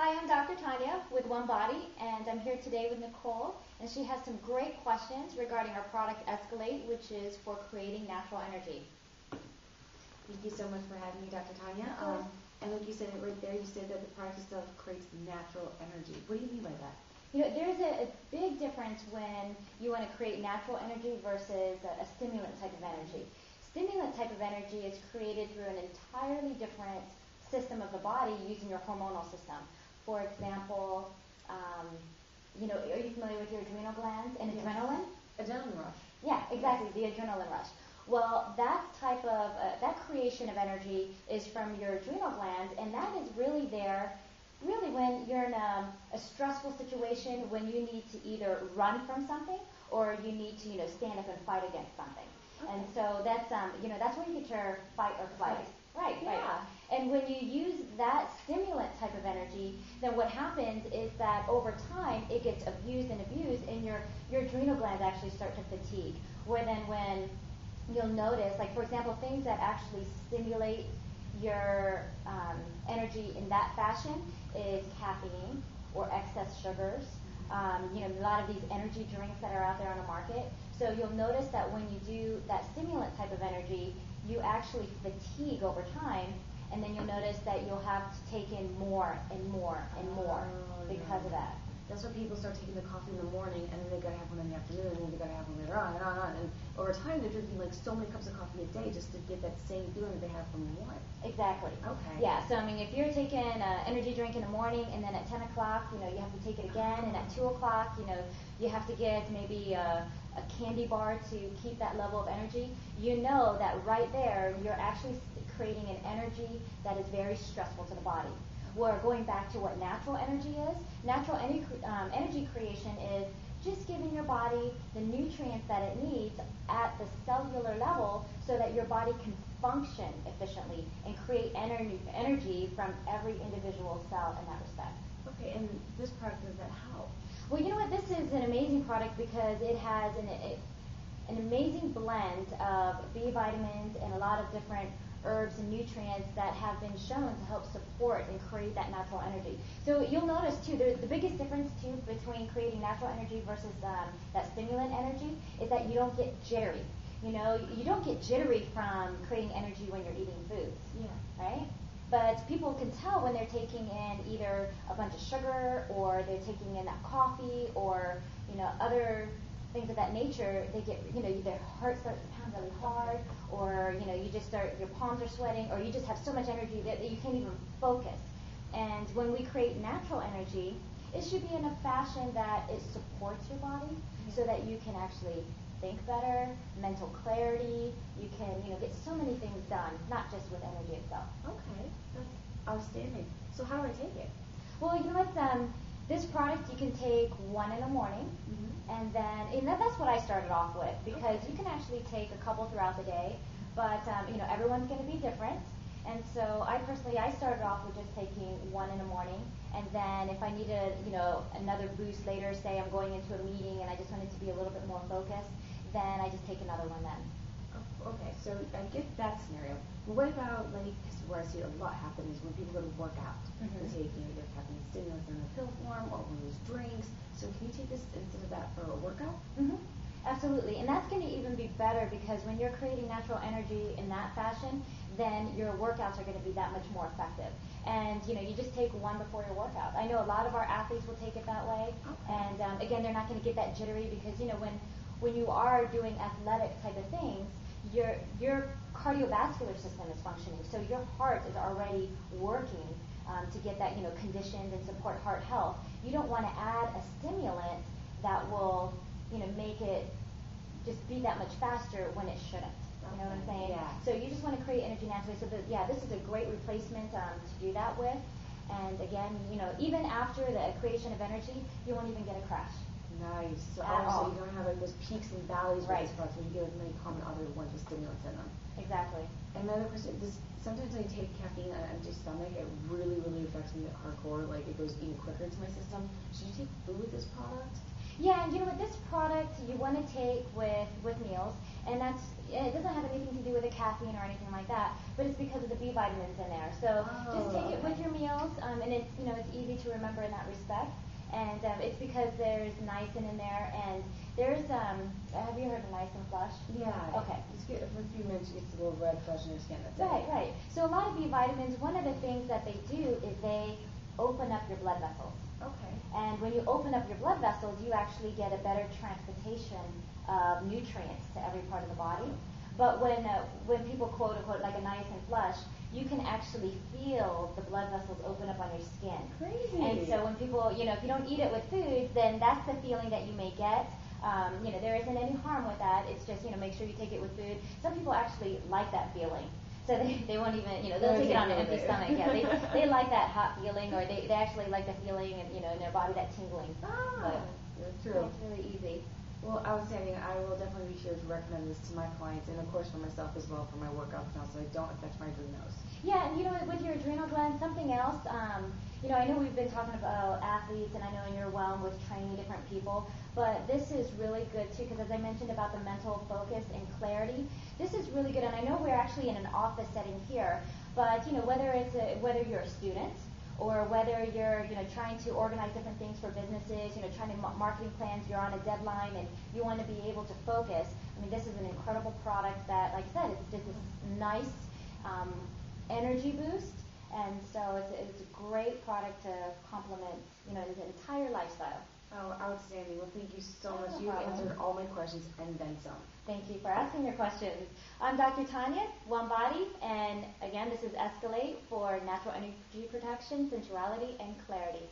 Hi, I'm Dr. Tanya with One Body, and I'm here today with Nichole, and she has some great questions regarding our product Escalate, which is for creating natural energy. Thank you so much for having me, Dr. Tanya. And like you said it right there, you said that the product itself creates natural energy. What do you mean by that? You know, there's a big difference when you want to create natural energy versus a stimulant type of energy. Stimulant type of energy is created through an entirely different system of the body using your hormonal system. For example, are you familiar with your adrenal glands and adrenaline? Adrenaline rush. Yeah, exactly, the adrenaline rush. Well, that type of, that creation of energy is from your adrenal glands, and that is really there when you're in a stressful situation, when you need to either run from something or you need to, stand up and fight against something. Okay. And so that's, that's where you get your fight or flight. Right. And when you use that stimulant type of energy, then what happens is that over time it gets abused, and your adrenal glands actually start to fatigue. Where then when you'll notice, like for example, things that actually stimulate your energy in that fashion is caffeine or excess sugars. A lot of these energy drinks that are out there on the market. So you'll notice that when you do that stimulant type of energy, you actually fatigue over time, and then you'll notice that you'll have to take in more and more and more because of that. That's why people start taking the coffee in the morning, and then they gotta have one in the afternoon, and then they gotta have one later on, and on. And over time, they're drinking like so many cups of coffee a day just to get that same feeling that they have from one. Exactly. Okay. Yeah. So if you're taking an energy drink in the morning, and then at 10 o'clock, you have to take it again, and at 2 o'clock, you have to get maybe a candy bar to keep that level of energy. You know that right there, you're actually creating an energy that is very stressful to the body. We're going back to what natural energy is. Natural energy creation is just giving your body the nutrients that it needs at the cellular level so that your body can function efficiently and create energy from every individual cell in that respect. Okay, and this product, does that help? Well, you know what? This is an amazing product because it has an amazing blend of B vitamins and a lot of different herbs and nutrients that have been shown to help support and create that natural energy. So you'll notice too, the biggest difference too between creating natural energy versus that stimulant energy is that you don't get jittery. You don't get jittery from creating energy when you're eating foods. Yeah. Right? But people can tell when they're taking in either a bunch of sugar or they're taking in that coffee or, other things of that nature. They get, their heart starts to pound really hard, or, you just your palms are sweating, or you just have so much energy that you can't even focus. And when we create natural energy, it should be in a fashion that it supports your body so that you can actually think better, mental clarity. You can, get so many things done, not just with energy itself. Okay, that's outstanding. So how do I take it? Well, this product you can take one in the morning, and then that's what I started off with, because you can actually take a couple throughout the day, but everyone's going to be different. And so I started off with just taking one in the morning, and then if I needed another boost later, say I'm going into a meeting and I just wanted to be a little bit more focused, then I just take another one then. Okay, so I get that scenario. But what about, because where I see a lot happen is when people go to work out, they take either caffeine stimulants in a pill form or one of those drinks. So can you take this instead of that for a workout? Absolutely, and that's going to even be better because when you're creating natural energy in that fashion, then your workouts are going to be that much more effective. And you just take one before your workout. I know a lot of our athletes will take it that way, and again, they're not going to get that jittery because when you are doing athletic type of things, your cardiovascular system is functioning, so your heart is already working to get that conditioned and support heart health. You don't want to add a stimulant that will make it just be that much faster when it shouldn't. You know what I'm saying? Yeah. So you just want to create energy naturally. So this is a great replacement to do that with. And again, even after the creation of energy, you won't even get a crash. Nice. So At all. You don't have those peaks and valleys with Right. this product when you get many common other ones with stimulants in them. Exactly. Another question, sometimes I take caffeine on an empty stomach. It really, really affects me hardcore. Like it goes even quicker into my system. Should you take food with this product? Yeah, and you know what, this product you want to take with meals, and it doesn't have anything to do with the caffeine or anything like that, but it's because of the B vitamins in there. So just take it with your meals, and it's easy to remember in that respect. And it's because there's niacin in there, and there's have you heard of niacin flush? Yeah. Okay. Just get for a few minutes, you get a little red flush in your skin. That's right, it. Right. So a lot of B vitamins, one of the things that they do is they open up your blood vessels. Okay. And when you open up your blood vessels, you actually get a better transportation of nutrients to every part of the body. But when people quote unquote like a niacin flush, you can actually feel the blood vessels open up on your skin. Crazy. And so when people, if you don't eat it with foods, then that's the feeling that you may get. There isn't any harm with that. It's just, make sure you take it with food. Some people actually like that feeling. So they won't even, they'll take it on an empty stomach. Yeah, they like that hot feeling, or they actually like the feeling, in their body, that tingling. That's true. It's really easy. Well, outstanding. I will definitely be sure to recommend this to my clients, and of course for myself as well, for my workouts now, so I don't affect my adrenals. Yeah, and with your adrenal gland, something else, I know we've been talking about athletes, and I know you're well with training different people, but this is really good too, because as I mentioned about the mental focus and clarity, this is really good, and I know we're actually in an office setting here, but whether you're a student, or whether you're trying to organize different things for businesses, trying to marketing plans, you're on a deadline and you want to be able to focus. I mean, this is an incredible product that, like I said, it's just this nice energy boost, and so it's a great product to complement the entire lifestyle. Oh, outstanding. Well, thank you so much. No You problem. answered all my questions and then some. Thank you for asking your questions. I'm Dr. Tanya, One Body, and again, this is Escalate for natural energy protection, sensuality, and clarity.